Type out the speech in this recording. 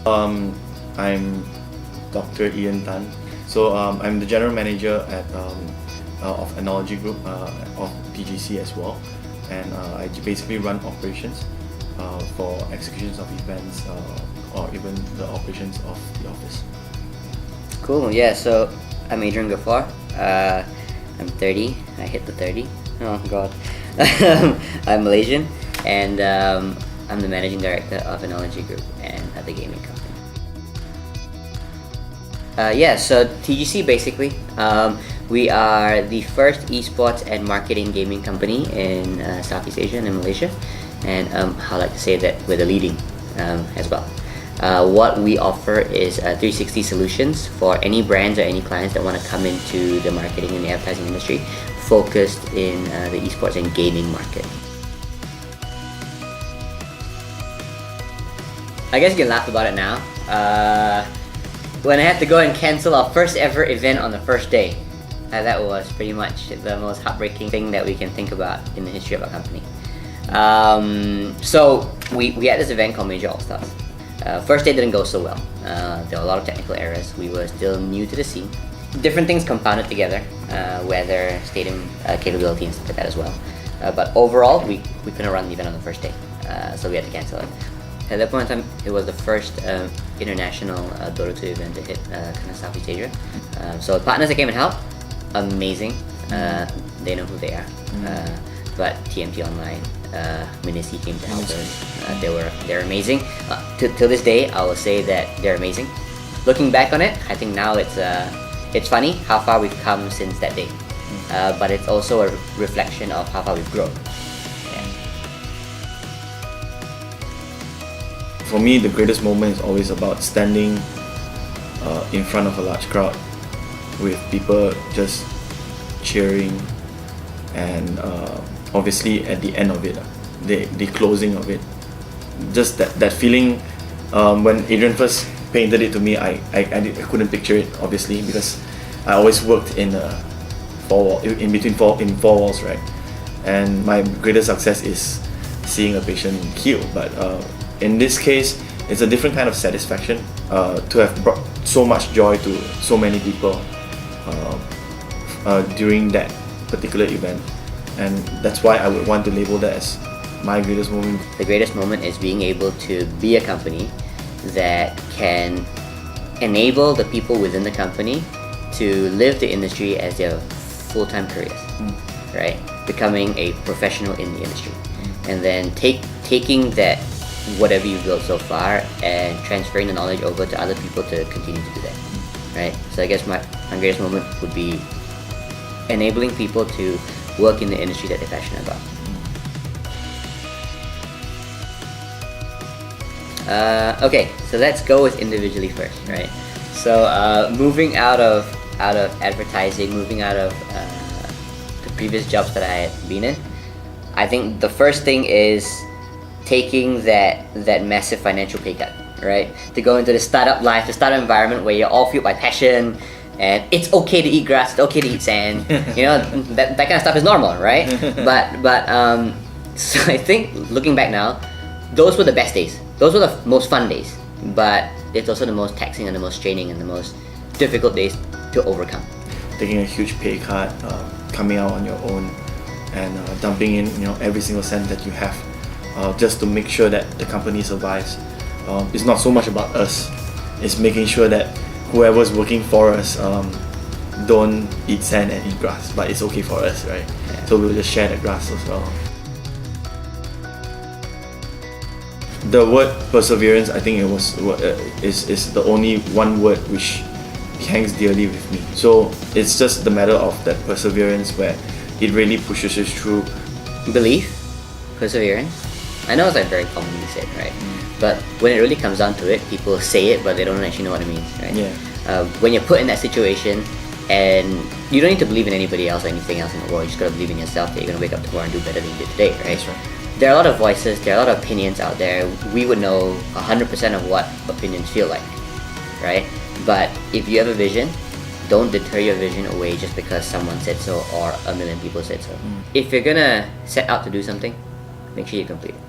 I'm Dr. Ian Tan. So I'm the general manager of Adnology Group of TGC as well, and I basically run operations for executions of events or even the operations of the office. Cool. Yeah. So I'm Adrian Gaffor. I'm 30. I hit the 30. Oh God. I'm Malaysian, and I'm the managing director of Adnology Group and the gaming company. So TGC basically, we are the first esports and marketing gaming company in Southeast Asia and in Malaysia, and I like to say that we're the leading as well. What we offer is 360 solutions for any brands or any clients that want to come into the marketing and the advertising industry, focused in the esports and gaming market. I guess you can laugh about it now. When I had to go and cancel our first ever event on the first day, that was pretty much the most heartbreaking thing that we can think about in the history of our company. So we had this event called Major All Stars. First day didn't go so well. There were a lot of technical errors. We were still new to the scene. Different things compounded together, weather, stadium capability and stuff like that as well. But overall, we couldn't run the event on the first day, so we had to cancel it. At that point in time, it was the first international Dota 2 event to hit kind of Southeast Asia. So partners that came and helped, amazing. They know who they are. But TMT Online, Minisi came to help us. They're amazing. Till this day, I will say that they're amazing. Looking back on it, I think now it's funny how far we've come since that day. But it's also a reflection of how far we've grown. For me, the greatest moment is always about standing in front of a large crowd with people just cheering, and obviously at the end of it, the closing of it, just that feeling. When Adrian first painted it to me, I couldn't picture it, obviously, because I always worked in four walls, right? And my greatest success is seeing a patient heal, but in this case, it's a different kind of satisfaction to have brought so much joy to so many people during that particular event, and that's why I would want to label that as my greatest moment. The greatest moment is being able to be a company that can enable the people within the company to live the industry as their full-time careers, right? Becoming a professional in the industry, and then taking that whatever you've built so far and transferring the knowledge over to other people to continue to do that, right? So I guess my greatest moment would be enabling people to work in the industry that they're passionate about. Okay, so let's go with individually first, right? So moving out of advertising, moving out of the previous jobs that I had been in, I think the first thing is taking that massive financial pay cut, right? To go into the startup life, the startup environment where you're all fueled by passion, and it's okay to eat grass, it's okay to eat sand, you know, that kind of stuff is normal, right? but so I think looking back now, those were the best days. Those were the most fun days, but it's also the most taxing and the most straining and the most difficult days to overcome. Taking a huge pay cut, coming out on your own, and dumping in every single cent that you have, just to make sure that the company survives. It's not so much about us, it's making sure that whoever's working for us don't eat sand and eat grass, but it's okay for us, right? Yeah. So we'll just share the grass as well. The word perseverance, I think is the only one word which hangs dearly with me. So it's just the matter of that perseverance where it really pushes us through. Belief, perseverance. I know it's like very commonly said, right? But when it really comes down to it, people say it, but they don't actually know what it means, right? Yeah. When you're put in that situation, and you don't need to believe in anybody else or anything else in the world, you just gotta believe in yourself that you're gonna wake up tomorrow and do better than you did today, right? That's right. There are a lot of voices, there are a lot of opinions out there. We would know 100% of what opinions feel like, right? But if you have a vision, don't deter your vision away just because someone said so or a million people said so. If you're gonna set out to do something, make sure you complete it.